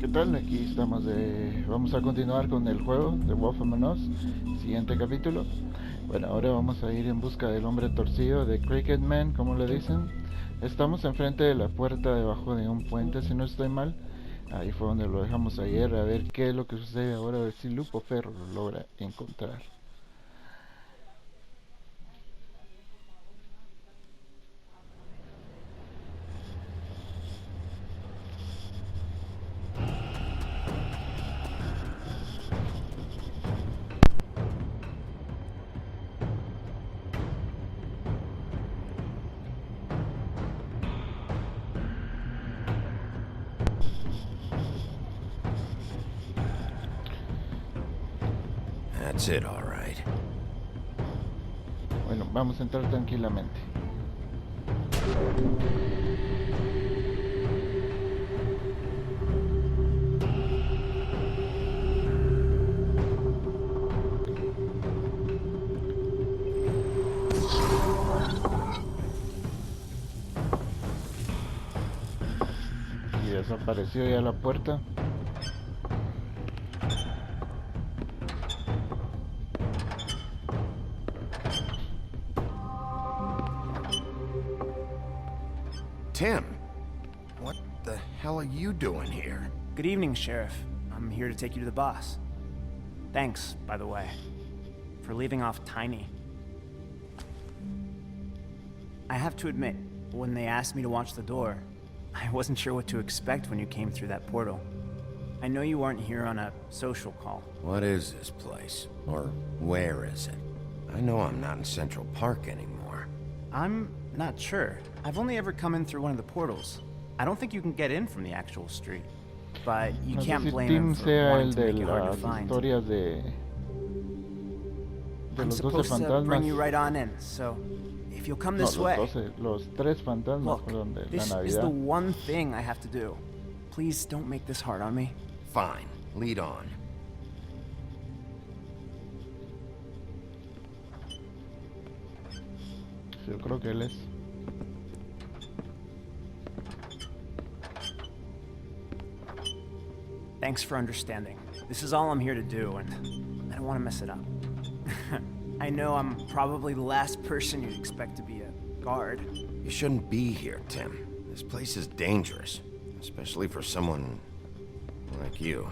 ¿Qué tal? Aquí estamos Vamos a continuar con el juego de Wolf Among Us, siguiente capítulo. Bueno, ahora vamos a ir en busca del hombre torcido, de Cricket Man, como le dicen. Estamos enfrente de la puerta debajo de un puente, si no estoy mal. Ahí fue donde lo dejamos ayer, a ver qué es lo que sucede ahora, a ver si Lupo Ferro lo logra encontrar. That's it, all right. Bueno, vamos a entrar tranquilamente. Y desapareció ya la puerta. Tim, what the hell are you doing here? Good evening, Sheriff. I'm here to take you to the boss. Thanks, by the way, for leaving off Tiny. I have to admit, when they asked me to watch the door, I wasn't sure what to expect when you came through that portal. I know you weren't here on a social call. What is this place? Or where is it? I know I'm not in Central Park anymore. I'm not sure. I've only ever come in through one of the portals. I don't think you can get in from the actual street. But you can't blame him for wanting to make it hard to find. Historias de I'm los 12 supposed to fantasmas. bring you right on in, so if you'll come this way. Los tres fantasmas, Look, perdón, de la this is Navidad. the one thing I have to do. Please don't make this hard on me. Fine, lead on. Yo creo que él es. Thanks for understanding. This is all I'm here to do, and I don't want to mess it up. I know I'm probably the last person you'd expect to be a guard. You shouldn't be here, Tim. This place is dangerous, especially for someone like you.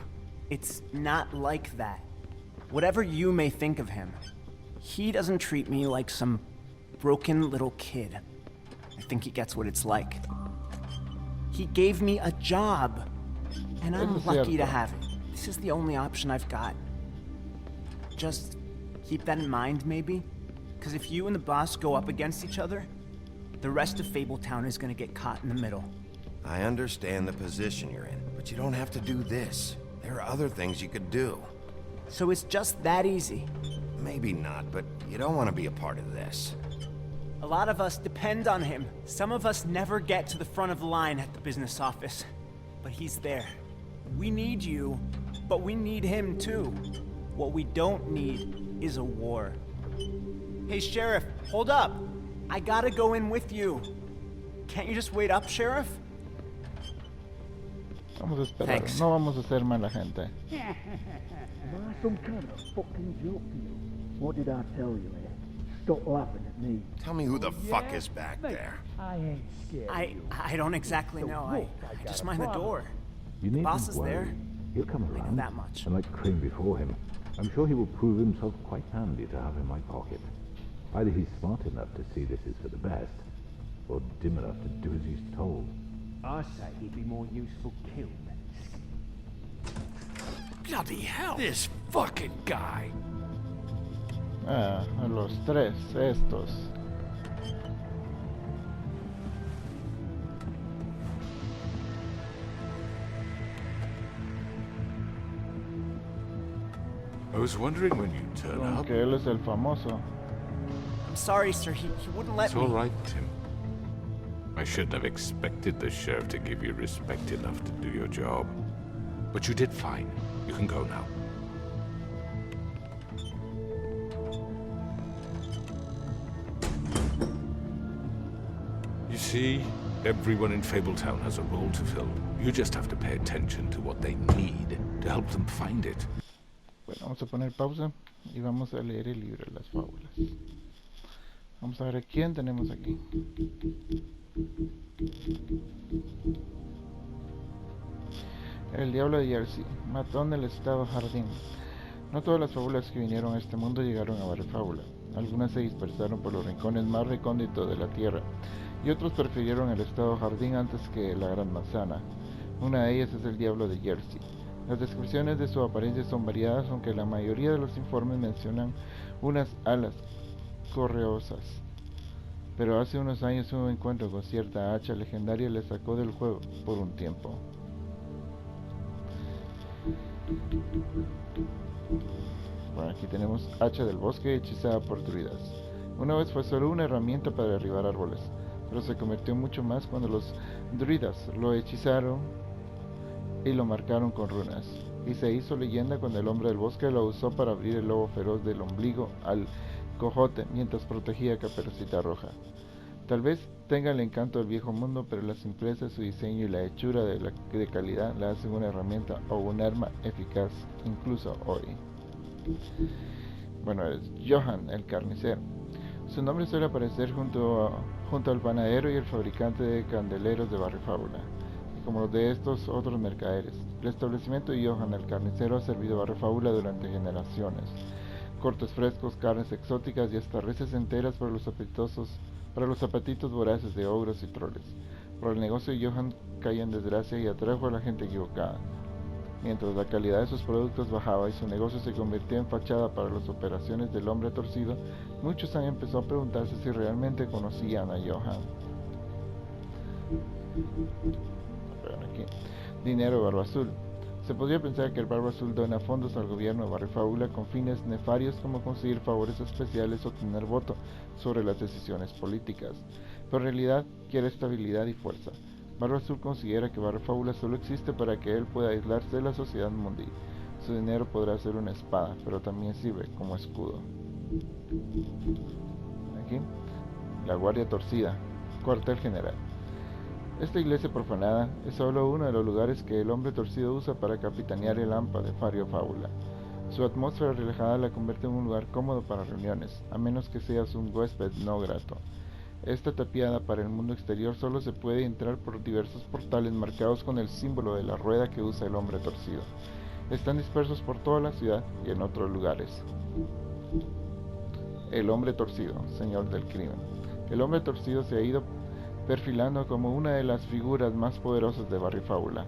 It's not like that. Whatever you may think of him, he doesn't treat me like some broken little kid. I think he gets what it's like. He gave me a job, and I'm lucky to have it. This is the only option I've got. Just keep that in mind, maybe? Because if you and the boss go up against each other, the rest of Fabletown is gonna get caught in the middle. I understand the position you're in, but you don't have to do this. There are other things you could do. So it's just that easy. Maybe not, but you don't want to be a part of this. A lot of us depend on him. Some of us never get to the front of the line at the business office. But he's there. We need you, but we need him too. What we don't need is a war. Hey, Sheriff, hold up. I gotta go in with you. Can't you just wait up, Sheriff? Vamos a esperar. Thanks. No vamos a ser mala gente. Am I some kind of fucking joke to you? What did I tell you, eh? Stop laughing at me. Tell me who the fuck is back there. I ain't scared. I don't exactly know. I just mind the door. You The needn't boss is worry. there. He'll come I know around. that much. And like Crane before him, I'm sure he will prove himself quite handy to have in my pocket. Either he's smart enough to see this is for the best, or dim enough to do as he's told. I say he'd be more useful killed than Bloody hell! This fucking guy! Ah, a los tres, estos. I was wondering when you'd turn up. Aunque él es el famoso. I'm sorry, sir. He wouldn't let It's me. all right, Tim. I shouldn't have expected the sheriff to give you respect enough to do your job. But you did fine. You can go now. You see, everyone in Fabletown has a role to fill. You just have to pay attention to what they need to help them find it. Bueno, vamos a poner pausa y vamos a leer el libro de las fábulas. Vamos a ver a quién tenemos aquí. El diablo de Jersey, matón del estado Jardín. No todas las fábulas que vinieron a este mundo llegaron a Barrifábula. Algunas se dispersaron por los rincones más recónditos de la tierra, y otros prefirieron el estado Jardín antes que la Gran Manzana. Una de ellas es el diablo de Jersey. Las descripciones de su apariencia son variadas, aunque la mayoría de los informes mencionan unas alas correosas. Pero hace unos años un encuentro con cierta hacha legendaria le sacó del juego por un tiempo. Bueno, aquí tenemos hacha del bosque hechizada por druidas. Una vez fue solo una herramienta para derribar árboles, pero se convirtió en mucho más cuando los druidas lo hechizaron y lo marcaron con runas. Y se hizo leyenda cuando el hombre del bosque lo usó para abrir el lobo feroz del ombligo al cojote mientras protegía a Caperucita Roja. Tal vez tenga el encanto del viejo mundo, pero la simpleza de su diseño y la hechura de calidad la hacen una herramienta o un arma eficaz incluso hoy. Bueno, es Johan el carnicero. Su nombre suele aparecer junto al panadero y el fabricante de candeleros de Barrifábula, y como los de estos otros mercaderes. El establecimiento de Johan el carnicero ha servido a Barrifábula durante generaciones. Cortes frescos, carnes exóticas y hasta reses enteras para los apetitos voraces de ogros y troles. Pero el negocio de Johan caía en desgracia y atrajo a la gente equivocada. Mientras la calidad de sus productos bajaba y su negocio se convirtió en fachada para las operaciones del hombre torcido, muchos han empezado a preguntarse si realmente conocían a Johan. Aquí. Dinero Barba Azul. Se podría pensar que el Barba Azul dona fondos al gobierno de Barrifábula con fines nefarios como conseguir favores especiales o tener voto sobre las decisiones políticas, pero en realidad quiere estabilidad y fuerza. Barba Azul considera que Barrifábula solo existe para que él pueda aislarse de la sociedad mundial. Su dinero podrá ser una espada, pero también sirve como escudo. Aquí, la Guardia Torcida, cuartel general. Esta iglesia profanada es solo uno de los lugares que el hombre torcido usa para capitanear el hampa de Barrifábula. Su atmósfera relajada la convierte en un lugar cómodo para reuniones, a menos que seas un huésped no grato. Esta tapiada para el mundo exterior solo se puede entrar por diversos portales marcados con el símbolo de la rueda que usa el hombre torcido. Están dispersos por toda la ciudad y en otros lugares. El hombre torcido, señor del crimen. El hombre torcido se ha ido perfilando como una de las figuras más poderosas de Barrifábula.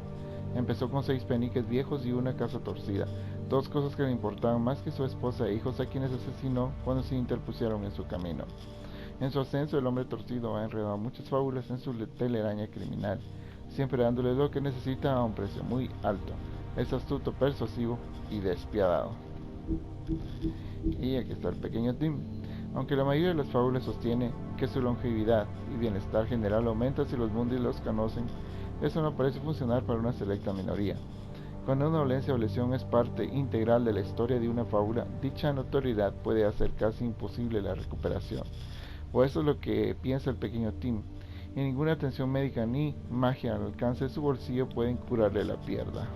Empezó con 6 peniques viejos y una casa torcida, 2 cosas que le importaban más que su esposa e hijos, a quienes asesinó cuando se interpusieron en su camino. En su ascenso, el hombre torcido ha enredado muchas fábulas en su telaraña criminal, siempre dándole lo que necesita a un precio muy alto. Es astuto, persuasivo y despiadado. Y aquí está el pequeño Tim. Aunque la mayoría de las fábulas sostiene que su longevidad y bienestar general aumenta si los mundis los conocen, eso no parece funcionar para una selecta minoría. Cuando una dolencia o lesión es parte integral de la historia de una fábula, dicha notoriedad puede hacer casi imposible la recuperación. O eso es lo que piensa el pequeño Tim, y ninguna atención médica ni magia al alcance de su bolsillo pueden curarle la pierna.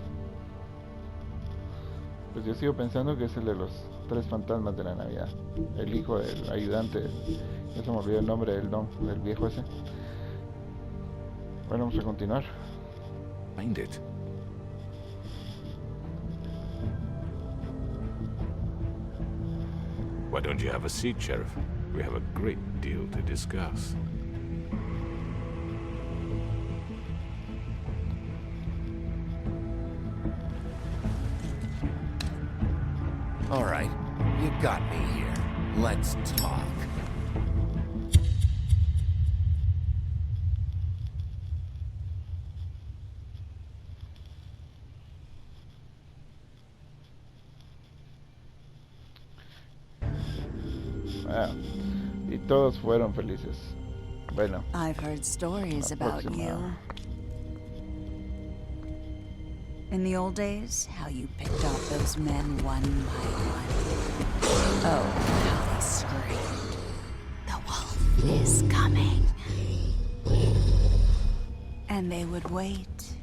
Pues yo sigo pensando que es el de los 3 fantasmas de la Navidad. El hijo del ayudante, ya se me olvidó el nombre del viejo ese. Bueno, vamos a continuar. Find it. Why don't you have a seat, Sheriff? We have a great deal to discuss. All right, you got me here. Let's talk. Wow. Y todos fueron felices. Bueno. I've heard stories about you. In the old days, how you picked off those men one by one. Oh, how they screamed. The wolf is coming. And they would wait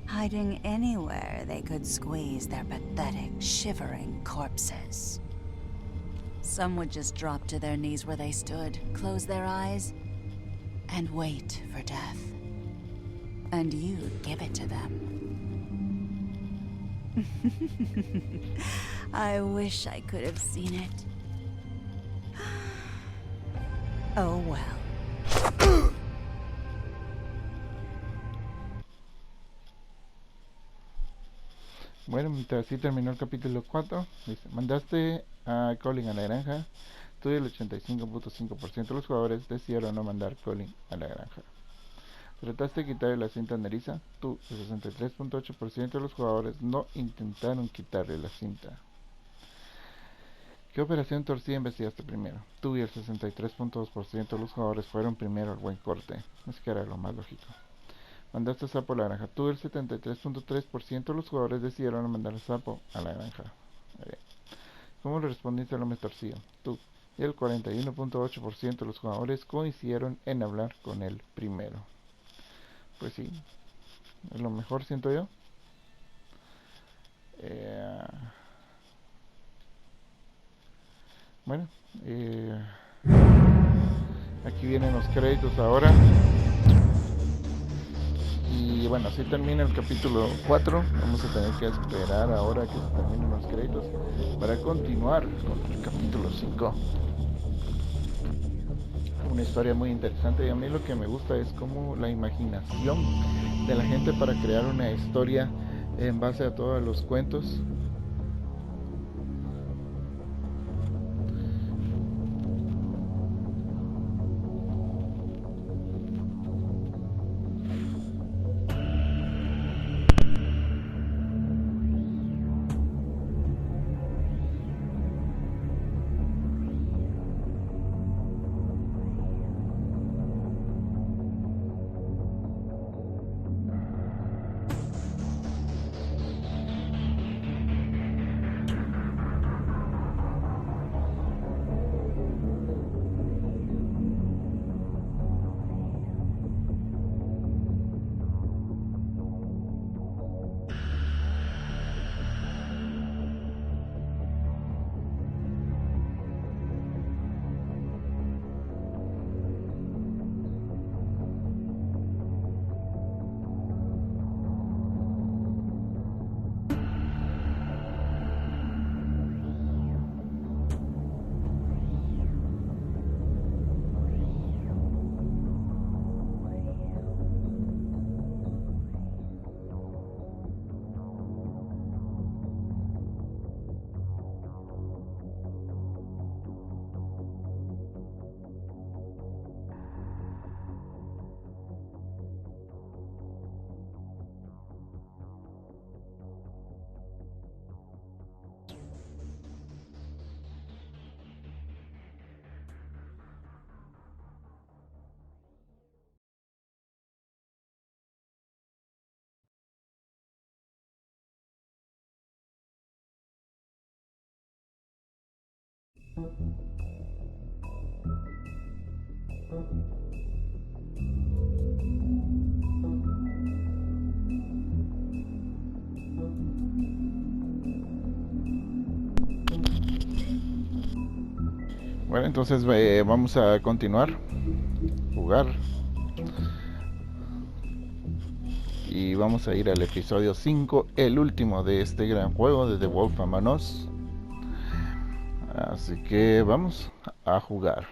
hiding anywhere they could squeeze their pathetic, shivering corpses. Some would just drop to their knees where they stood, close their eyes, and wait for death. And you'd give it to them. I wish I could have seen it. Oh well. Bueno, mientras así terminó el capítulo 4, dice, mandaste a Colin a la granja. Tú y el 85.5% de los jugadores decidieron no mandar Colin a la granja. Trataste de quitarle la cinta a Nerissa. Tú, el 63.8% de los jugadores no intentaron quitarle la cinta. ¿Qué operación torcida investigaste primero? Tú y el 63.2% de los jugadores fueron primero al buen corte. Es que era lo más lógico. Mandaste a Sapo a la granja. Tú, el 73.3% de los jugadores decidieron mandar a Sapo a la granja. ¿Cómo le respondiste al hombre torcido? Tú y el 41.8% de los jugadores coincidieron en hablar con él primero. Pues sí, es lo mejor, siento yo. Bueno, aquí vienen los créditos ahora. Y bueno, así termina el capítulo 4. Vamos a tener que esperar ahora que se terminen los créditos para continuar con el capítulo 5. Una historia muy interesante, y a mí lo que me gusta es como la imaginación de la gente para crear una historia en base a todos los cuentos. Bueno, entonces vamos a continuar, jugar, y vamos a ir al episodio 5, el último de este gran juego de The Wolf Among Us. Así que vamos a jugar.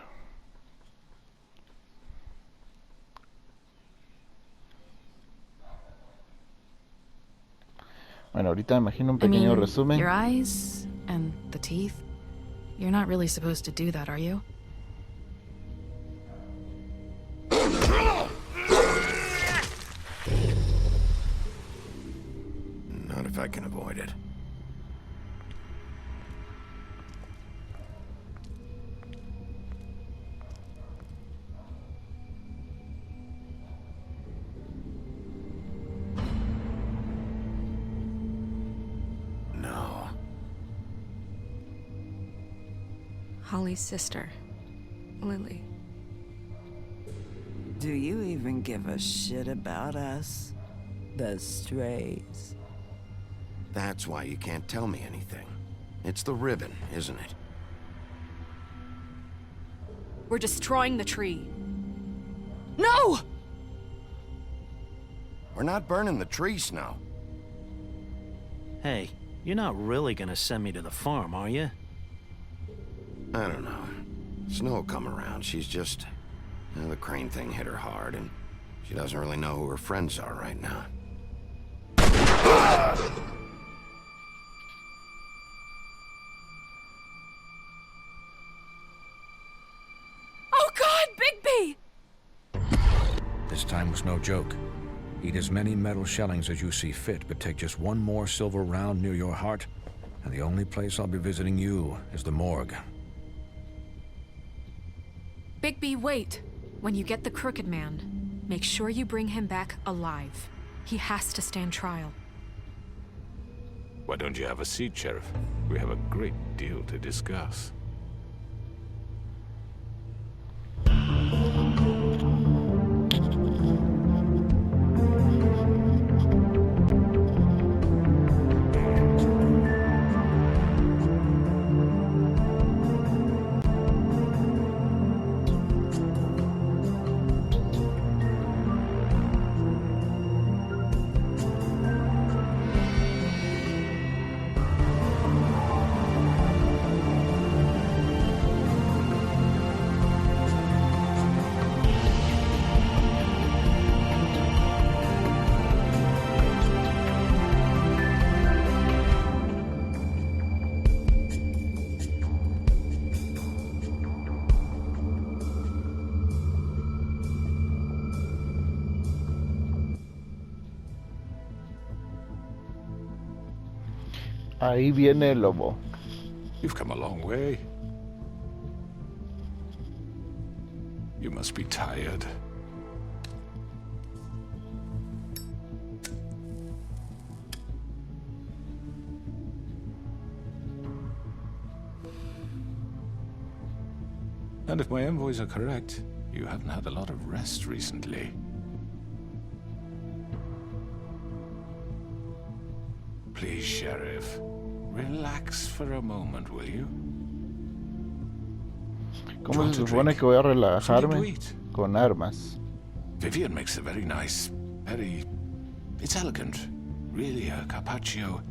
Bueno, ahorita imagino un pequeño resumen. Your eyes and the teeth. You're not really supposed to do that, are you? Not if I can avoid it. No. Holly's sister, Lily. Do you even give a shit about us? The strays. That's why you can't tell me anything. It's the ribbon, isn't it? We're destroying the tree. No! We're not burning the tree, Snow. Hey, you're not really gonna send me to the farm, are you? I don't know. Snow will come around. She's just... the crane thing hit her hard, and she doesn't really know who her friends are right now. Oh God, Bigby! This time was no joke. Eat as many metal shellings as you see fit, but take just one more silver round near your heart, and the only place I'll be visiting you is the morgue. Bigby, wait. When you get the Crooked Man, make sure you bring him back alive. He has to stand trial. Why don't you have a seat, Sheriff? We have a great deal to discuss. Ahí viene el lobo. You've come a long way. You must be tired. And if my envoys are correct, you haven't had a lot of rest recently. Please, Sheriff, relax for a moment, will you? ¿Cómo se supone que voy a relajarme con armas? Vivian makes a very nice, it's elegant. Really a carpaccio.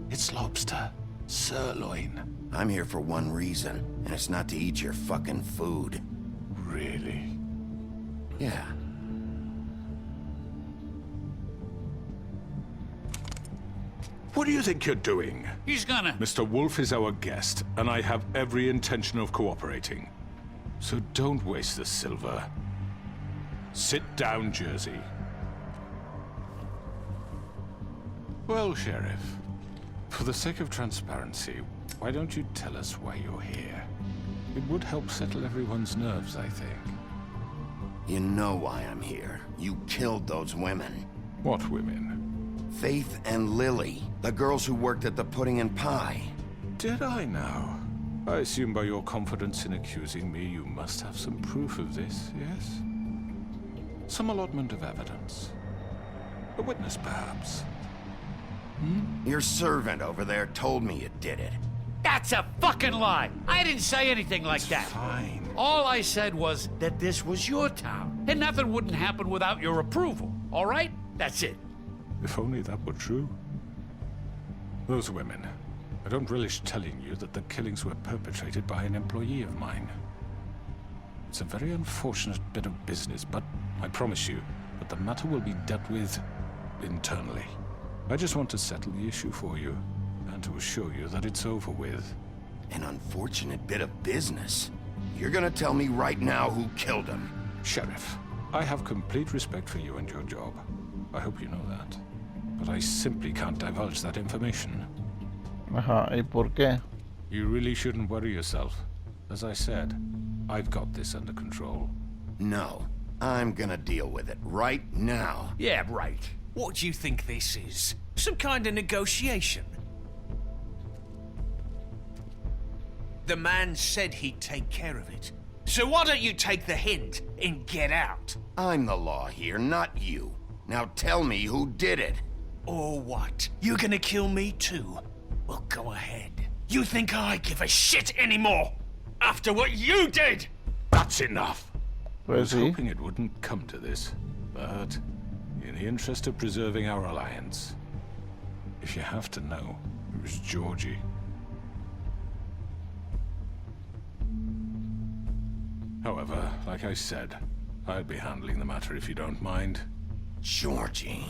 It's lobster, sirloin. I'm here for one reason, and it's not to eat your fucking food. Really? Yeah. What do you think you're doing? He's gonna... Mr. Wolf is our guest, and I have every intention of cooperating. So don't waste the silver. Sit down, Jersey. Well, Sheriff, for the sake of transparency, why don't you tell us why you're here? It would help settle everyone's nerves, I think. You know why I'm here. You killed those women. What women? Faith and Lily, the girls who worked at the Pudding and Pie. Did I now? I assume by your confidence in accusing me, you must have some proof of this, yes? Some allotment of evidence. A witness, perhaps. Your servant over there told me you did it. That's a fucking lie! I didn't say anything like that. Fine. All I said was that this was your town, and nothing wouldn't happen without your approval, all right? That's it. If only that were true. Those women. I don't relish telling you that the killings were perpetrated by an employee of mine. It's a very unfortunate bit of business, but I promise you that the matter will be dealt with internally. I just want to settle the issue for you, and to assure you that it's over with. An unfortunate bit of business? You're gonna tell me right now who killed him? Sheriff, I have complete respect for you and your job. I hope you know that. But I simply can't divulge that information. Ajá, ¿y por qué? You really shouldn't worry yourself. As I said, I've got this under control. No, I'm gonna deal with it right now. Yeah, right. What do you think this is? Some kind of negotiation? The man said he'd take care of it. So why don't you take the hint and get out? I'm the law here, not you. Now tell me who did it. Or what? You gonna kill me too? Well, go ahead. You think I give a shit anymore? After what you did? That's enough. I was hoping it wouldn't come to this, but in the interest of preserving our alliance, if you have to know, it was Georgie. However, like I said, I'll be handling the matter if you don't mind. Georgie.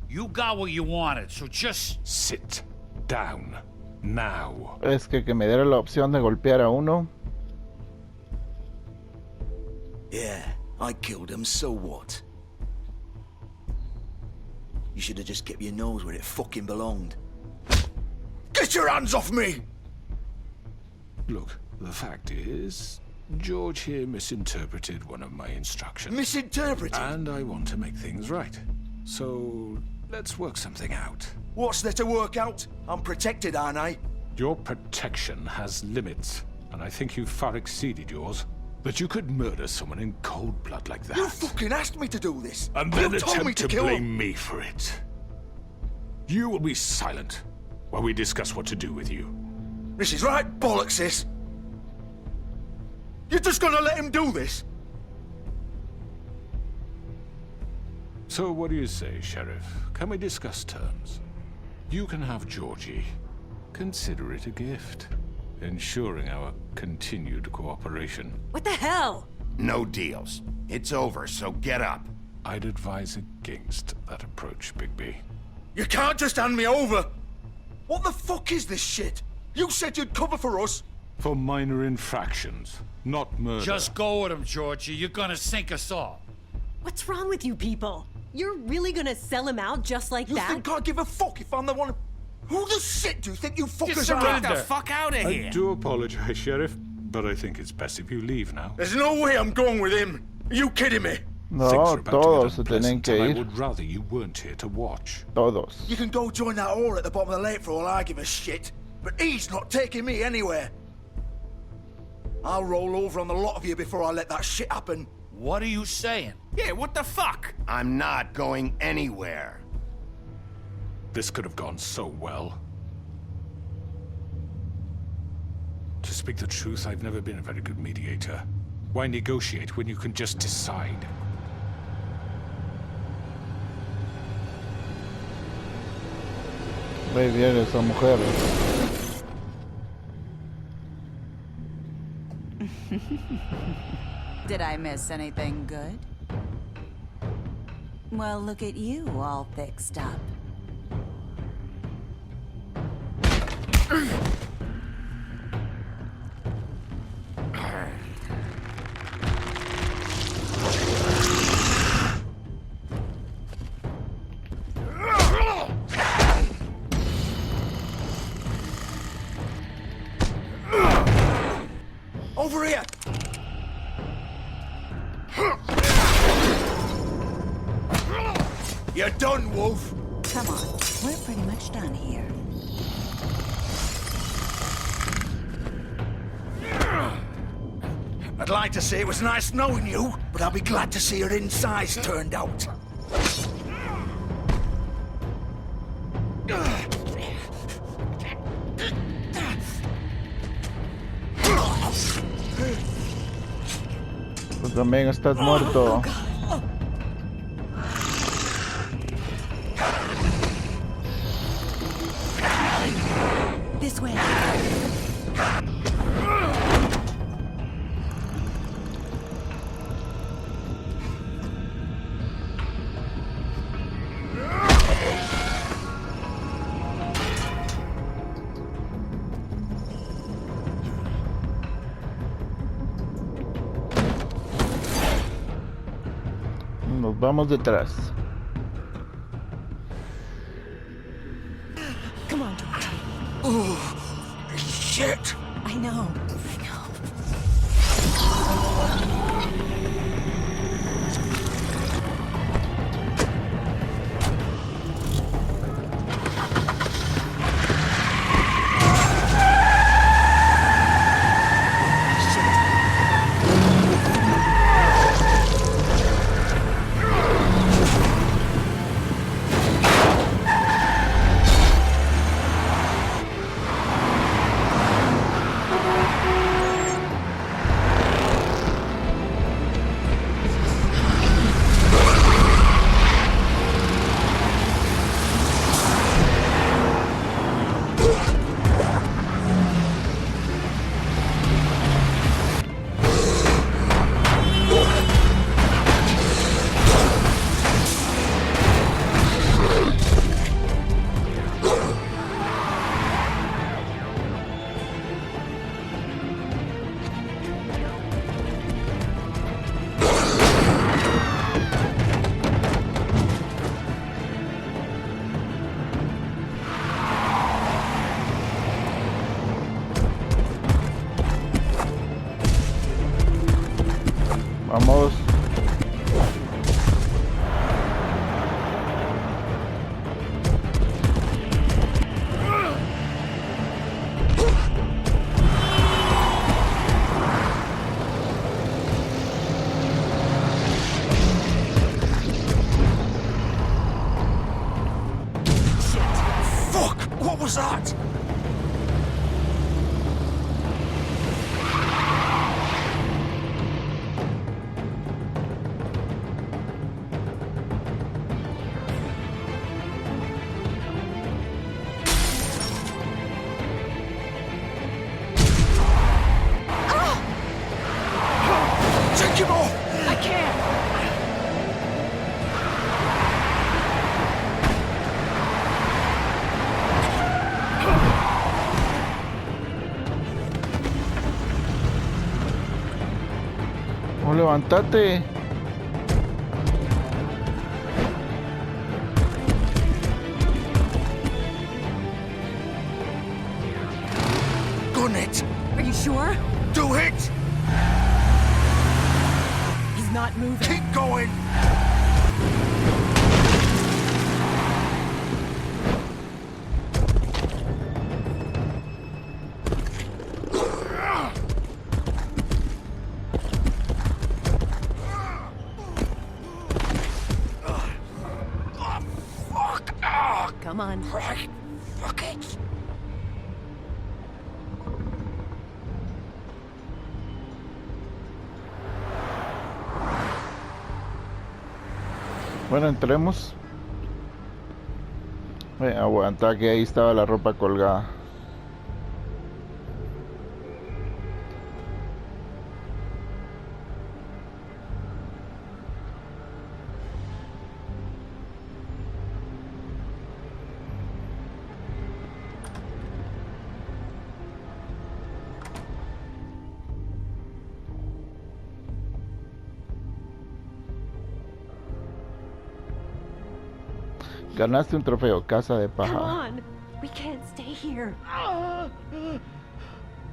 You got what you wanted, so just sit down now. Es que me diera la opción de golpear a uno. Yeah, I killed him, so what? You should have just kept your nose where it fucking belonged. Get your hands off me! Look, the fact is, George here misinterpreted one of my instructions. Misinterpreted? And I want to make things right. So, let's work something out. What's there to work out? I'm protected, aren't I? Your protection has limits, and I think you've far exceeded yours. That you could murder someone in cold blood like that. You fucking asked me to do this! And then you told me attempt to kill blame him. me for it. You will be silent while we discuss what to do with you. This is right bollocks, this! You're just gonna let him do this? So what do you say, Sheriff? Can we discuss terms? You can have Georgie. Consider it a gift, ensuring our continued cooperation. What the hell? No deals. It's over, so get up. I'd advise against that approach, Bigby. You can't just hand me over! What the fuck is this shit? You said you'd cover for us! For minor infractions, not murder. just go with him, Georgie. You're gonna sink us all. What's wrong with you people? You're really gonna sell him out just like You that? think I give a fuck if I'm the one? Who the shit do you think you fuckers surrender. are? Get the fuck out of I do apologize, Sheriff, but I think it's best if you leave now. There's no way I'm going with him. Are you kidding me? No, todos se tienen que I ir. would rather you weren't here to watch. Todos. You can go join that whore at the bottom of the lake for all I give a shit. But he's not taking me anywhere. I'll roll over on the lot of you before I let that shit happen. What are you saying? Yeah, what the fuck? I'm not going anywhere. This could have gone so well. To speak the truth, I've never been a very good mediator. Why negotiate when you can just decide? Ahí viene esa mujer. Did I miss anything good? Well, look at you, all fixed up. Over here! You're done, Wolf! Come on, we're pretty much done here. I'd like to say it was nice knowing you, but I'll be glad to see your insides turned out. Tú también estás muerto. This way. Nos vamos detrás. Come on, George. Oh, shit! I know. Vamos. Fuck! What was that? Take him off! I can't! Oh, levántate. Gun it! Are you sure? Do it! He's not moving. Keep going! Fuck! Ah! Come on. Right. Fuck it! Bueno, entremos. Aguanta, que ahí estaba la ropa colgada. Ganaste un trofeo, casa de Come paja. on. We can't stay here.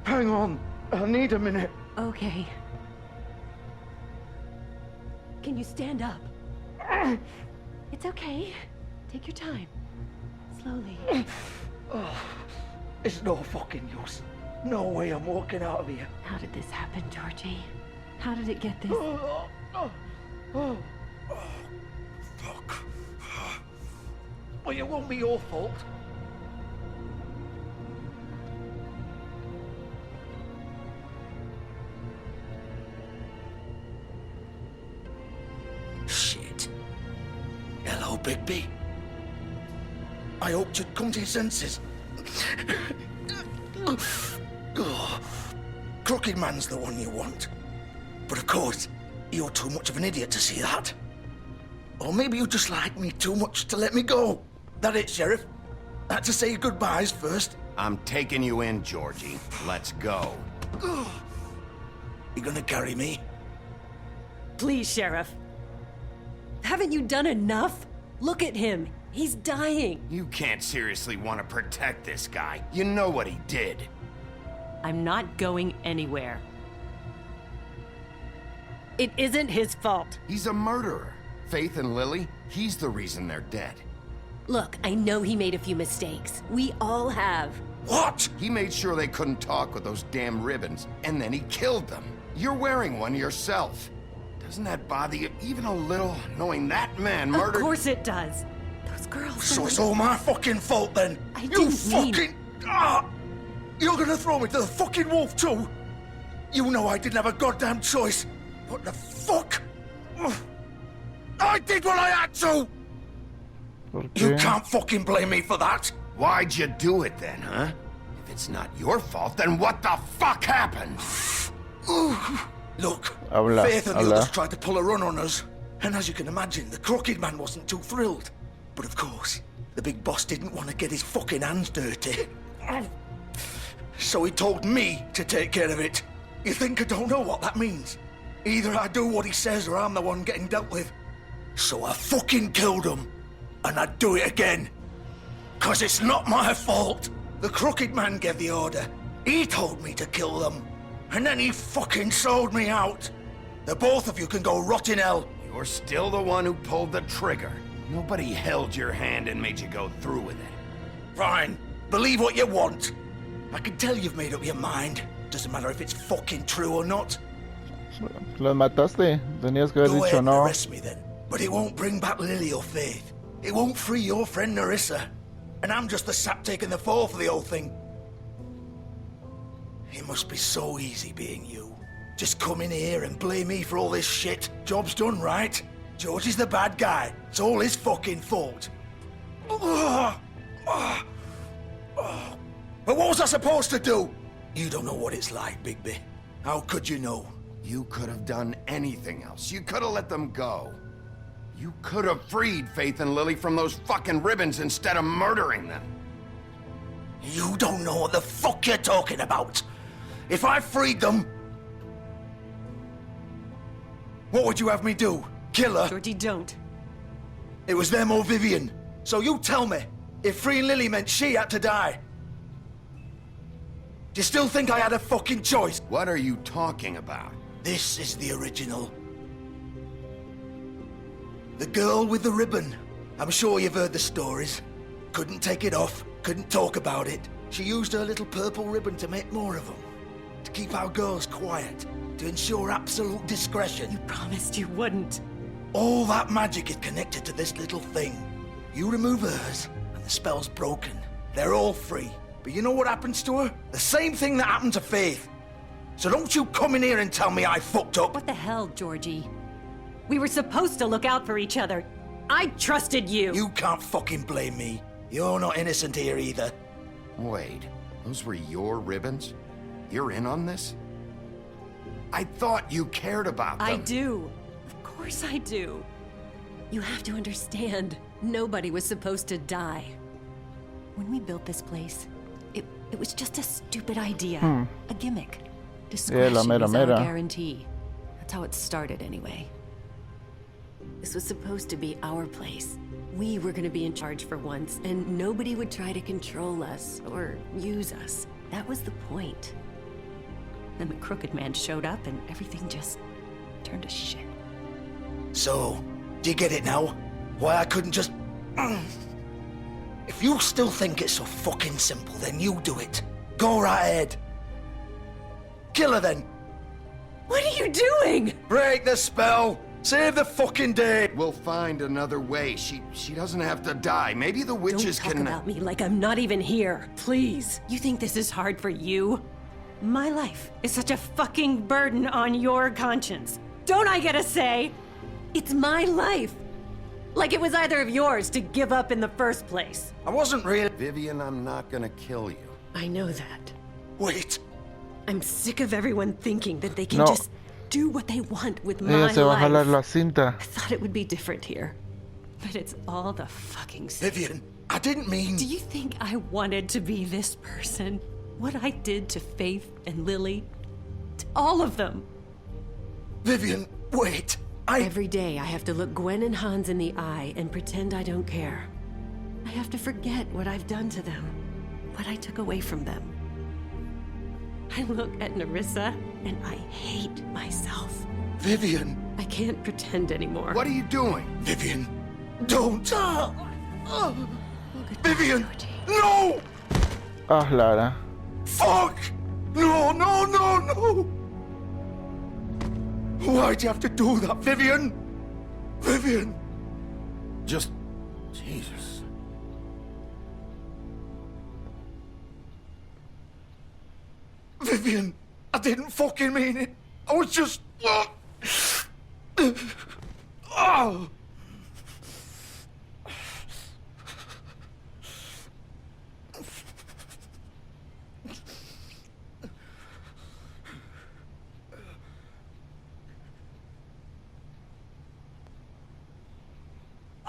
Hang on. I need a minute. Okay. Can you stand up? It's okay. Take your time. Slowly. It's no fucking use. No way I'm walking out of here. How did this happen, Georgie? How did it get this? Fuck. Well, it won't be your fault. Shit. Hello, Bigby. I hoped you'd come to your senses. Crooked Man's the one you want. But of course, you're too much of an idiot to see that. Or maybe you just like me too much to let me go. That it, Sheriff? Had to say goodbyes first. I'm taking you in, Georgie. Let's go. You gonna carry me? Please, Sheriff. Haven't you done enough? Look at him. He's dying. You can't seriously want to protect this guy. You know what he did. I'm not going anywhere. It isn't his fault. He's a murderer. Faith and Lily, he's the reason they're dead. Look, I know he made a few mistakes. We all have. What? He made sure they couldn't talk with those damn ribbons, and then he killed them. You're wearing one yourself. Doesn't that bother you even a little, knowing that man murdered... Of course it does. Those girls... So it's all my fucking fault then? I You didn't mean- fucking... You're gonna throw me to the fucking wolf too? You know I didn't have a goddamn choice. What the fuck? I did what I had to! You can't fucking blame me for that. Why'd you do it then, huh? If it's not your fault, then what the fuck happened? Look, Habla, Faith and the habla. others tried to pull a run on us. And as you can imagine, the Crooked Man wasn't too thrilled. But of course, the big boss didn't want to get his fucking hands dirty. So he told me to take care of it. You think I don't know what that means? Either I do what he says or I'm the one getting dealt with. So I fucking killed him. And I'd do it again. 'Cause it's not my fault. The Crooked Man gave the order. He told me to kill them. And then he fucking sold me out. The both of you can go rot in hell. You're still the one who pulled the trigger. Nobody held your hand and made you go through with it. Fine. Believe what you want. I can tell you've made up your mind. Doesn't matter if it's fucking true or not. Los mataste. Tenías que haber Go ahead dicho and no. arrest me then. But it won't bring back Lily or Faith. It won't free your friend Narissa. And I'm just the sap taking the fall for the whole thing. It must be so easy being you. Just come in here and blame me for all this shit. Job's done, right? George is the bad guy. It's all his fucking fault. But what was I supposed to do? You don't know what it's like, Bigby. How could you know? You could have done anything else. You could have let them go. You could have freed Faith and Lily from those fucking ribbons instead of murdering them. You don't know what the fuck you're talking about. If I freed them... What would you have me do? Kill her? Georgie, don't. It was them or Vivian. So you tell me, if freeing Lily meant she had to die, do you still think I had a fucking choice? What are you talking about? This is the original. The girl with the ribbon. I'm sure you've heard the stories. Couldn't take it off, couldn't talk about it. She used her little purple ribbon to make more of them. To keep our girls quiet. To ensure absolute discretion. You promised you wouldn't. All that magic is connected to this little thing. You remove hers, and the spell's broken. They're all free. But you know what happens to her? The same thing that happened to Faith. So don't you come in here and tell me I fucked up. What the hell, Georgie? We were supposed to look out for each other. I trusted you. You can't fucking blame me. You're not innocent here either. Wait, those were your ribbons? You're in on this? I thought you cared about them. I do. Of course I do. You have to understand, nobody was supposed to die. When we built this place, it was just a stupid idea. A gimmick. Discretion la mera was our mera. guarantee. That's how it started anyway. This was supposed to be our place. We were gonna be in charge for once, and nobody would try to control us or use us. That was the point. Then the crooked man showed up and everything just turned to shit. So, do you get it now? Why I couldn't just... If you still think it's so fucking simple, then you do it. Go right ahead. Kill her then. What are you doing? Break the spell. Save the fucking day. We'll find another way. She doesn't have to die. Maybe the witches Don't talk can... about me like I'm not even here. Please. You think this is hard for you? My life is such a fucking burden on your conscience. Don't I get a say? It's my life. Like it was either of yours to give up in the first place. I wasn't really... Vivian, I'm not gonna kill you. I know that. Wait. I'm sick of everyone thinking that they can No. just do what they want with my Ella se va a jalar life. la cinta. I thought it would be different here. But it's all the fucking same. Vivian, I didn't mean... Do you think I wanted to be this person? What I did to Faith and Lily? To all of them. Vivian, wait. Every day I have to look Gwen and Hans in the eye and pretend I don't care. I have to forget what I've done to them. What I took away from them. I look at Narissa and I hate myself. Vivian. I can't pretend anymore. What are you doing? Vivian, don't. Vivian, no! Ah, Lara. Fuck! No, no, no, no! Why'd you have to do that, Vivian? Vivian! Just... Jesus. Vivian, I didn't fucking mean it. I was just... Oh!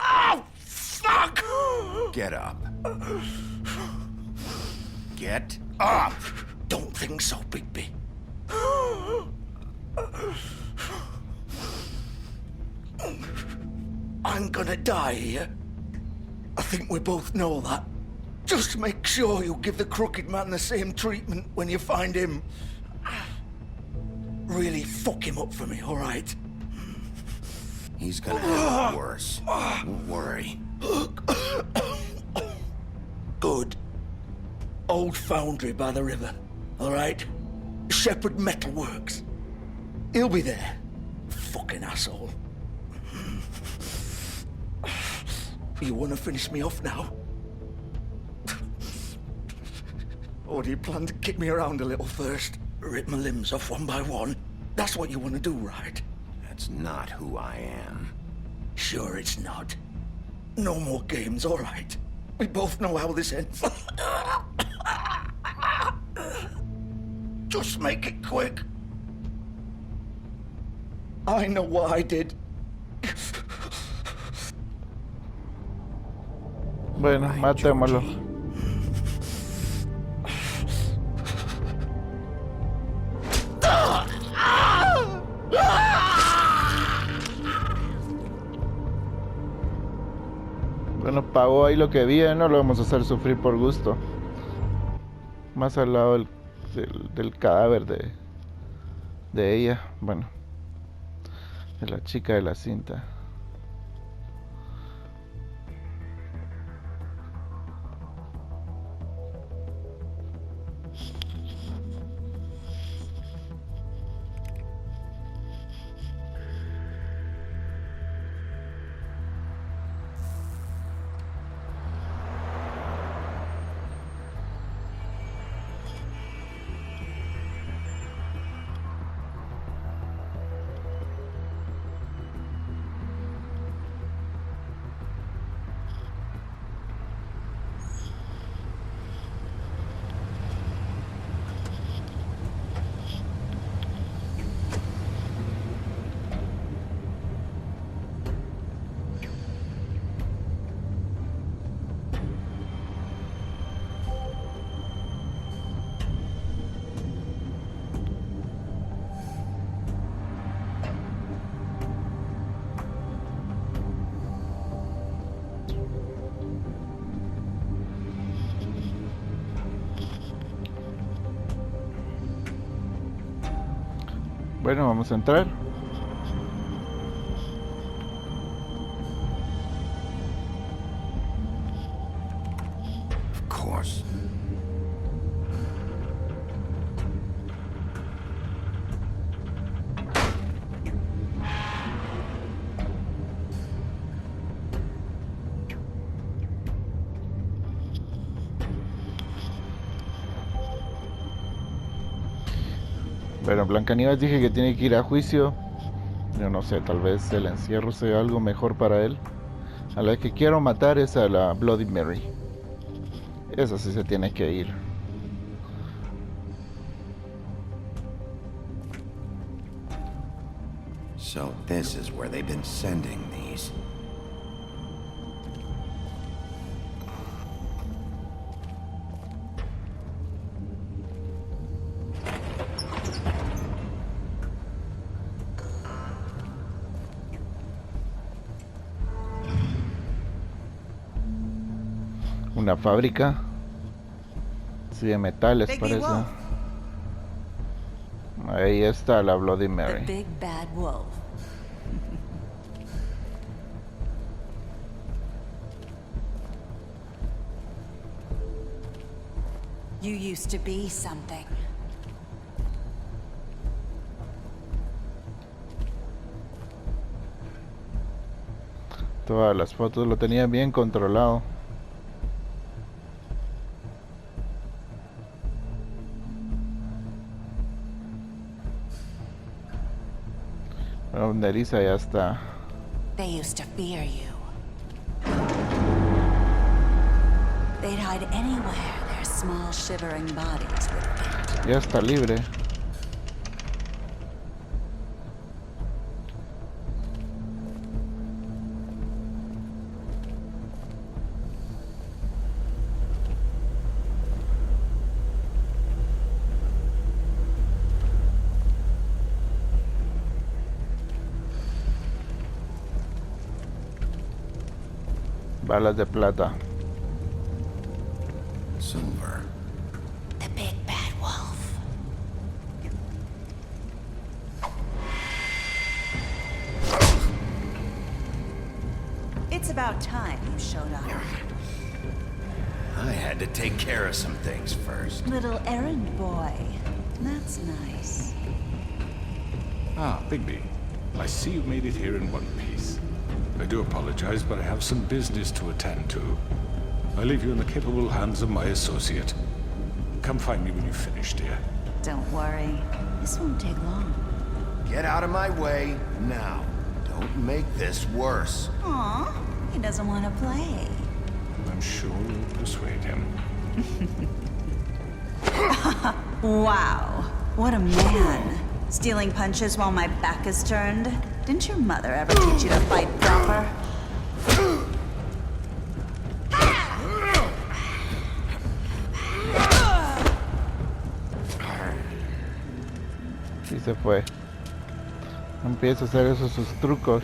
Oh, fuck! Get up. Get up! Don't think so, Bigby. I'm gonna die here. I think we both know that. Just make sure you give the crooked man the same treatment when you find him. really fuck him up for me, all right? He's gonna have it worse. Don't worry. Good. Old foundry by the river, all right? Shepherd Metal Works. He'll be there. Fucking asshole. You want to finish me off now? Or do you plan to kick me around a little first? Rip my limbs off one by one? That's what you want to do, right? That's not who I am. Sure it's not. No more games, all right? We both know how this ends. Just make it quick. I know what I did. Bueno, matémoslo. Bueno, pagó ahí lo que había, no lo vamos a hacer sufrir por gusto. Más al lado del cadáver de ella, bueno, de la chica de la cinta. Bueno, vamos a entrar. Of course. Bueno, Blancanieves dije que tiene que ir a juicio. Yo no sé, tal vez el encierro sea algo mejor para él. A la que quiero matar es a la Bloody Mary. Esa sí se tiene que ir. So this is where they've been sending these. Una fábrica. Sí, de metales parece. Ahí está la Bloody Mary. The big bad wolf. You used to be something. Todas las fotos lo tenía bien controlado. Bueno, Nerissa ya está. They used to fear you. They'd hide anywhere their small shivering bodies would fit. Ya está libre. Balas de plata. Silver. The big bad wolf. It's about time you showed up. I had to take care of some things first. Little errand boy. That's nice. Ah, Bigby. I see you made it here in one piece. I do apologize, but I have some business to attend to. I leave you in the capable hands of my associate. Come find me when you finish, dear. Don't worry. This won't take long. Get out of my way now. Don't make this worse. Aw, he doesn't want to play. I'm sure you'll persuade him. Wow, what a man. Stealing punches while my back is turned? Didn't your mother ever teach you to fight proper? Y se fue. Empieza a hacer esos sus trucos.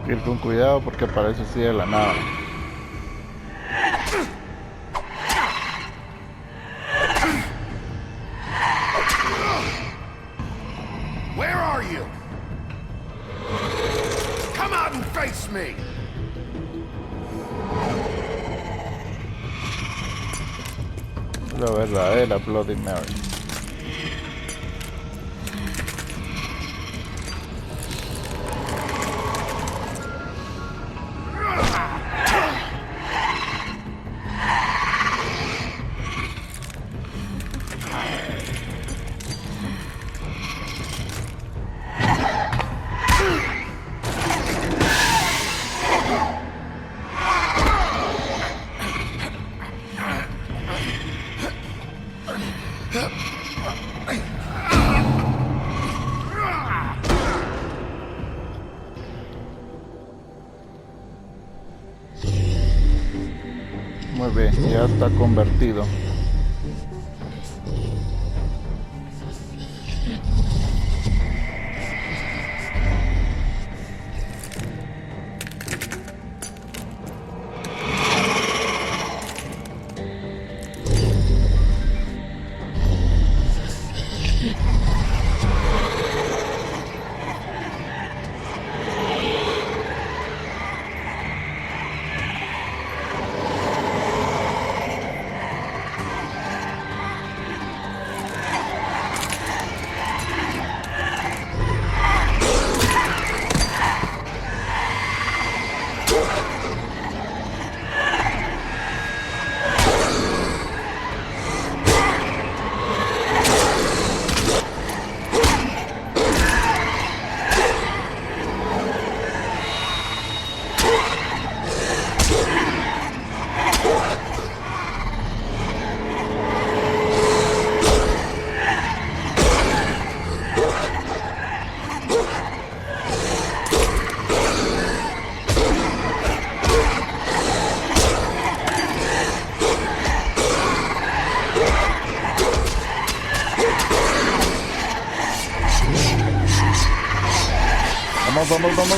Ir con cuidado porque aparece así de la nada. Where are you? Come out and face me! La verdadera Bloody Mary. Muy bien, ya está convertido.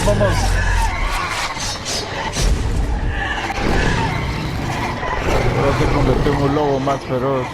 Vamos. Ahora se convirtió en un lobo más feroz.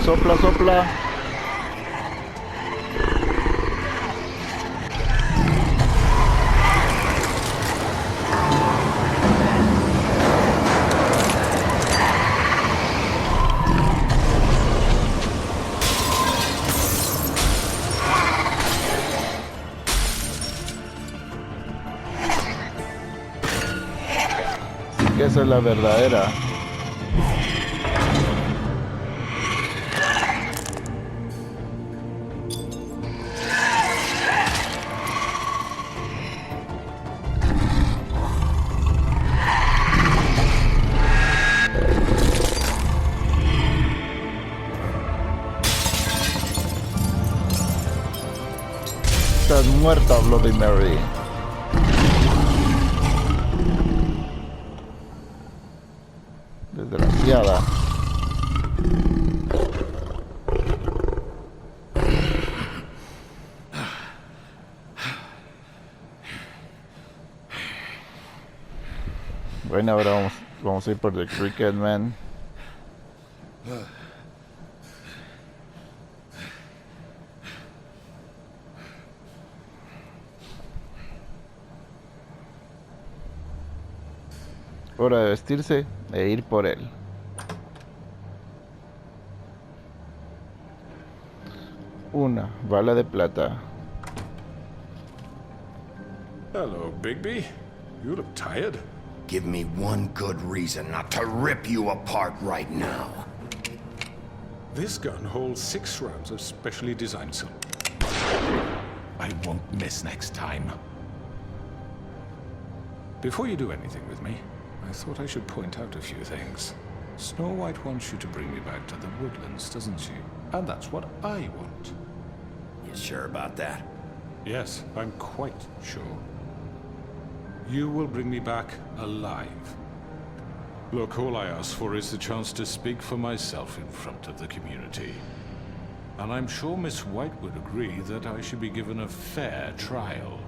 Sopla, sopla. Que esa es la verdadera. Estás muerta, Bloody Mary. Desgraciada. Bueno, ahora vamos a ir por The Cricket Man. Hora de vestirse e ir por él. Una bala de plata. Hello, Bigby. You look tired. Give me one good reason not to rip you apart right now. This gun holds 6 rounds of specially designed silver. I won't miss next time. Before you do anything with me, I thought I should point out a few things. Snow White wants you to bring me back to the woodlands, doesn't she? And that's what I want. You sure about that? Yes, I'm quite sure. You will bring me back alive. Look, all I ask for is the chance to speak for myself in front of the community. And I'm sure Miss White would agree that I should be given a fair trial.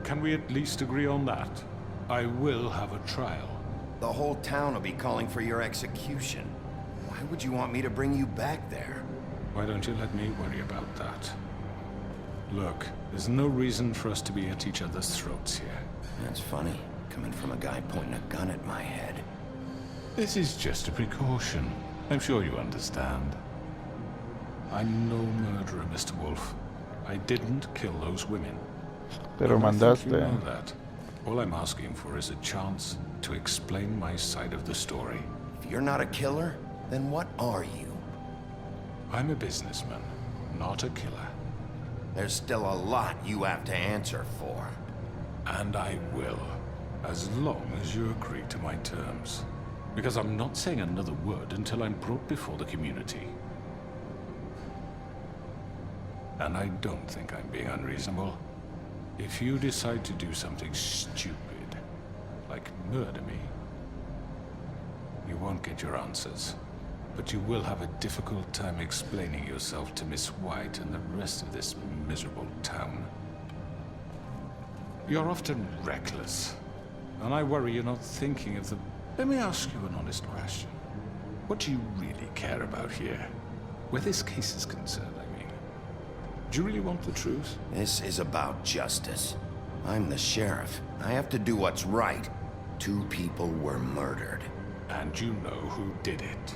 Can we at least agree on that? I will have a trial. The whole town will be calling for your execution. Why would you want me to bring you back there? Why don't you let me worry about that? Look, there's no reason for us to be at each other's throats here. That's funny, coming from a guy pointing a gun at my head. This is just a precaution. I'm sure you understand. I'm no murderer, Mr. Wolf. I didn't kill those women. Pero mandaste. You know that. All I'm asking for is a chance to explain my side of the story. If you're not a killer, then what are you? I'm a businessman, not a killer. There's still a lot you have to answer for. And I will, as long as you agree to my terms. Because I'm not saying another word until I'm brought before the community. And I don't think I'm being unreasonable. If you decide to do something stupid, like murder me, you won't get your answers. But you will have a difficult time explaining yourself to Miss White and the rest of this miserable town. You're often reckless, and I worry you're not thinking of the... Let me ask you an honest question. What do you really care about here? Where this case is concerned, I mean. Do you really want the truth? This is about justice. I'm the sheriff. I have to do what's right. 2 people were murdered. And you know who did it.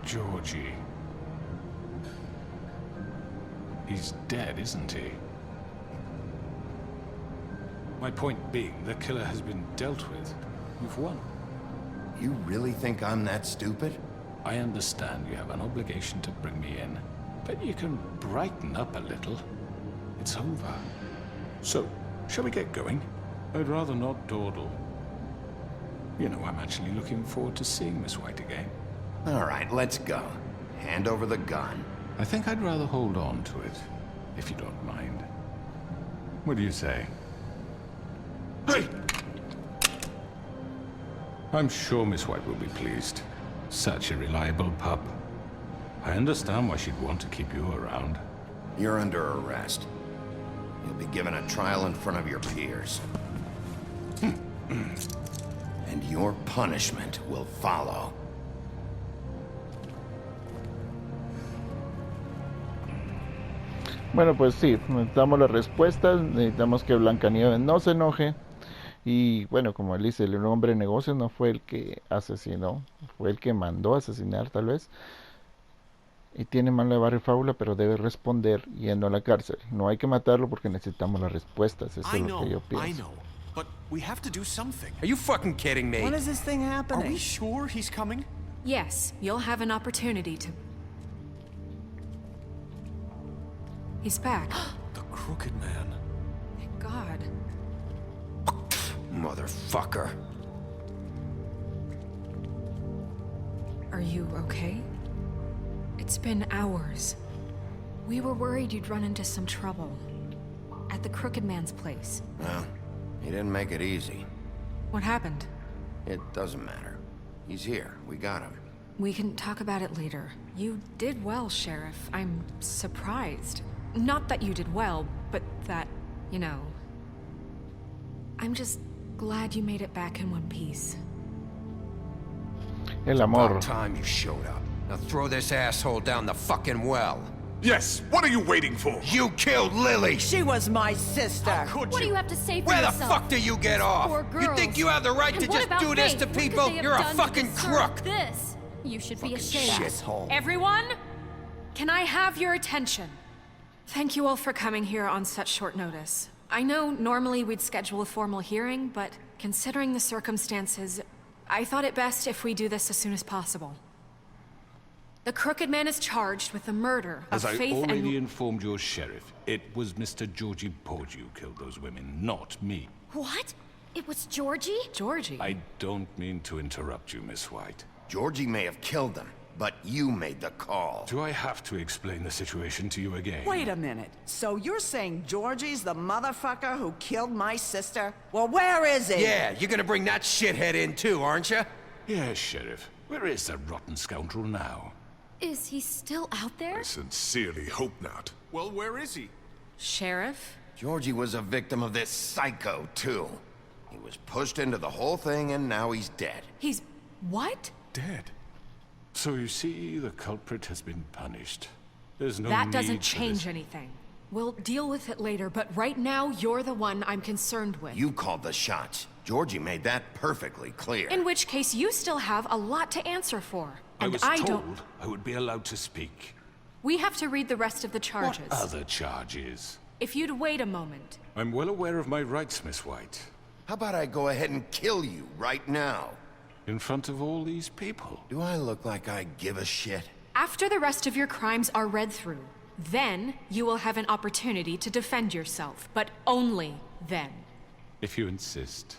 Georgie. He's dead, isn't he? My point being, the killer has been dealt with. You've won. You really think I'm that stupid? I understand you have an obligation to bring me in, but you can brighten up a little. It's over. So, shall we get going? I'd rather not dawdle. You know, I'm actually looking forward to seeing Miss White again. All right, let's go. Hand over the gun. I think I'd rather hold on to it, if you don't mind. What do you say? Hey! I'm sure Miss White will be pleased. Such a reliable pup. I understand why she'd want to keep you around. You're under arrest. You'll be given a trial in front of your peers. And your punishment will follow. Bueno, pues sí, necesitamos las respuestas, necesitamos que Blancanieves no se enoje. Y bueno, como él dice, el hombre de negocios no fue el que asesinó, fue el que mandó a asesinar tal vez. Y tiene mano de barrio fábula, pero debe responder yendo a la cárcel. No hay que matarlo porque necesitamos las respuestas, eso es lo que yo pienso. But we have to do something. Are you fucking kidding me? When is this thing happening? Are we sure he's coming? Yes, you'll have an opportunity to... He's back. The Crooked Man. Thank God. Motherfucker. Are you okay? It's been hours. We were worried you'd run into some trouble. At the Crooked Man's place. Well, he didn't make it easy. What happened? It doesn't matter. He's here. We got him. We can talk about it later. You did well, Sheriff. I'm surprised. Not that you did well, but that, you know... I'm just glad you made it back in one piece. El amor. About time you showed up. Now throw this asshole down the fucking well. Yes, what are you waiting for? You killed Lily! She was my sister. How could What do you have to say for Where yourself? the fuck do you get off? Poor You think girls. you have the right And to what just about do this Faith? to What could people? they have You're a done to fucking deserve crook! This. You should be ashamed. Shithole. Everyone, can I have your attention? Thank you all for coming here on such short notice. I know normally we'd schedule a formal hearing, but considering the circumstances, I thought it best if we do this as soon as possible. The Crooked Man is charged with the murder of As I Faith already and... informed your sheriff, it was Mr. Georgie Porgy who killed those women, not me. What? It was Georgie? Georgie? I don't mean to interrupt you, Miss White. Georgie may have killed them, but you made the call. Do I have to explain the situation to you again? Wait a minute. So you're saying Georgie's the motherfucker who killed my sister? Well, where is he? Yeah, you're gonna bring that shithead in too, aren't you? Yes, Sheriff. Where is that rotten scoundrel now? Is he still out there? I sincerely hope not. Well, where is he? Sheriff? Georgie was a victim of this psycho, too. He was pushed into the whole thing, and now he's dead. He's... what? Dead. So you see, the culprit has been punished. There's no That need doesn't for change this. anything. We'll deal with it later, but right now, you're the one I'm concerned with. You called the shots. Georgie made that perfectly clear. In which case, you still have a lot to answer for. And I was I told don't... I would be allowed to speak. We have to read the rest of the charges. What other charges? If you'd wait a moment. I'm well aware of my rights, Miss White. How about I go ahead and kill you right now? In front of all these people. Do I look like I give a shit? After the rest of your crimes are read through, then you will have an opportunity to defend yourself, but only then. If you insist.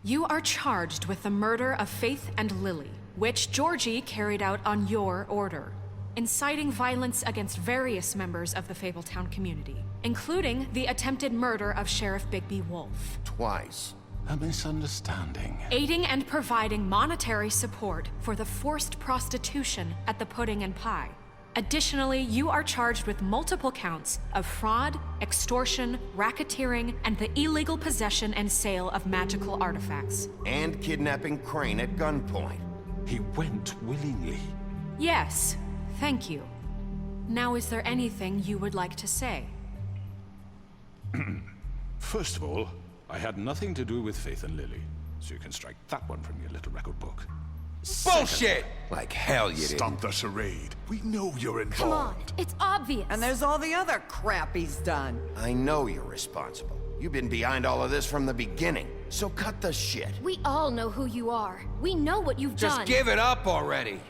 You are charged with the murder of Faith and Lily, which Georgie carried out on your order, inciting violence against various members of the Fabletown community, including the attempted murder of Sheriff Bigby Wolf. Twice. A misunderstanding. Aiding and providing monetary support for the forced prostitution at the Pudding and Pie. Additionally, you are charged with multiple counts of fraud, extortion, racketeering, and the illegal possession and sale of magical artifacts. And kidnapping Crane at gunpoint. He went willingly. Yes, thank you. Now, is there anything you would like to say? First of all, I had nothing to do with Faith and Lily, so you can strike that one from your little record book. Bullshit! Like hell you didn't. Stop the charade. We know you're involved. Come on, it's obvious. And there's all the other crap he's done. I know you're responsible. You've been behind all of this from the beginning, so cut the shit. We all know who you are. We know what you've Just done. give it up already.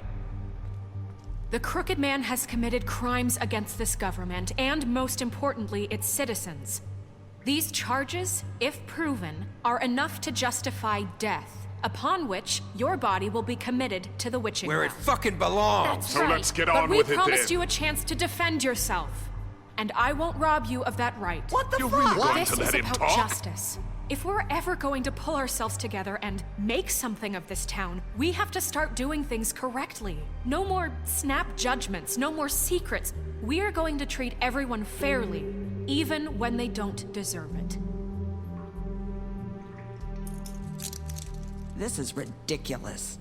The Crooked Man has committed crimes against this government, and most importantly, its citizens. These charges, if proven, are enough to justify death, upon which your body will be committed to the witching Where it well. fucking belongs. That's So right. let's get But on we with it promised then. you a chance to defend yourself, and I won't rob you of that right. What the You're fuck? really going This to is let him about talk? justice. If we're ever going to pull ourselves together and make something of this town, we have to start doing things correctly. No more snap judgments, no more secrets. We are going to treat everyone fairly, even when they don't deserve it. This is ridiculous.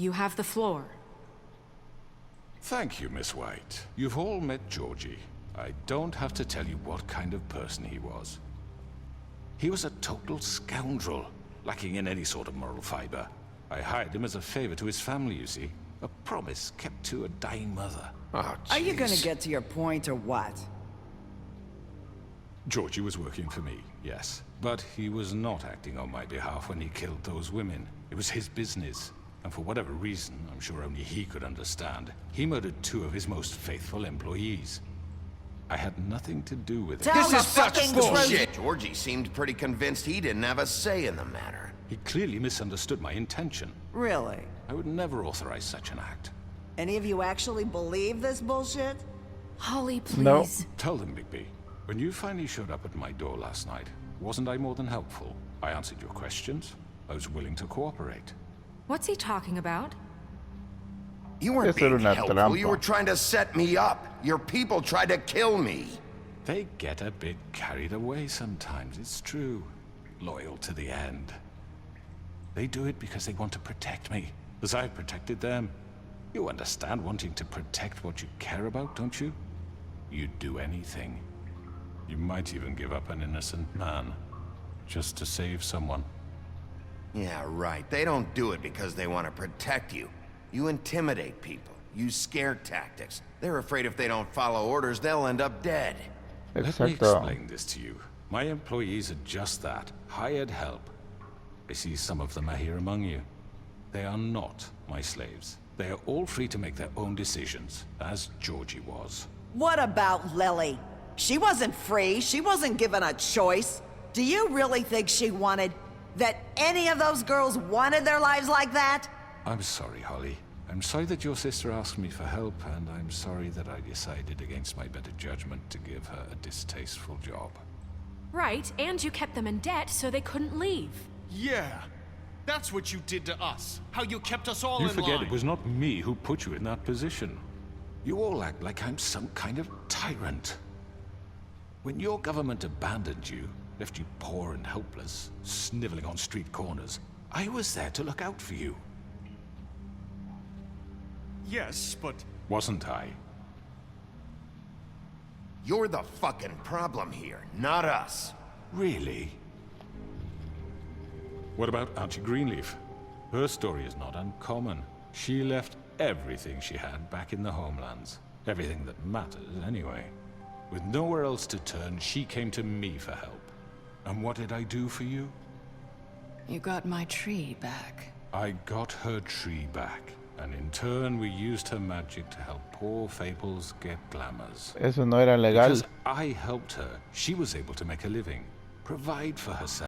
You have the floor. Thank you, Miss White. You've all met Georgie. I don't have to tell you what kind of person he was. He was a total scoundrel, lacking in any sort of moral fiber. I hired him as a favor to his family, you see. A promise kept to a dying mother. Oh, Are you gonna get to your point or what? Georgie was working for me, yes. But he was not acting on my behalf when he killed those women. It was his business. And for whatever reason, I'm sure only he could understand, he murdered 2 of his most faithful employees. I had nothing to do with it. This is such bullshit! Georgie seemed pretty convinced he didn't have a say in the matter. He clearly misunderstood my intention. Really? I would never authorize such an act. Any of you actually believe this bullshit? Holly, please. No. Tell them, Bigby. When you finally showed up at my door last night, wasn't I more than helpful? I answered your questions. I was willing to cooperate. What's he talking about? You weren't being helpful, you were trying to set me up. Your people tried to kill me. They get a bit carried away sometimes, it's true. Loyal to the end. They do it because they want to protect me, as I've protected them. You understand wanting to protect what you care about, don't you? You'd do anything. You might even give up an innocent man, just to save someone. Yeah, right. They don't do it because they want to protect you. You intimidate people, use scare tactics. They're afraid if they don't follow orders, they'll end up dead. Let me explain this to you. My employees are just that, hired help. I see some of them are here among you. They are not my slaves. They are all free to make their own decisions, as Georgie was. What about Lily? She wasn't free. She wasn't given a choice. Do you really think she wanted... that any of those girls wanted their lives like that? I'm sorry, Holly. I'm sorry that your sister asked me for help, and I'm sorry that I decided against my better judgment to give her a distasteful job. Right, and you kept them in debt so they couldn't leave. Yeah, that's what you did to us. How you kept us all in line. You forget it was not me who put you in that position. You all act like I'm some kind of tyrant. When your government abandoned you, left you poor and helpless, sniveling on street corners, I was there to look out for you. Yes, but... Wasn't I? You're the fucking problem here, not us. Really? What about Auntie Greenleaf? Her story is not uncommon. She left everything she had back in the homelands. Everything that matters, anyway. With nowhere else to turn, she came to me for help. And what did I do for you? You got my tree back. I got her tree back. And in turn, we used her magic to help poor Fables get glamours. Eso no era legal. Because I helped her, she was able to make a living, provide for herself.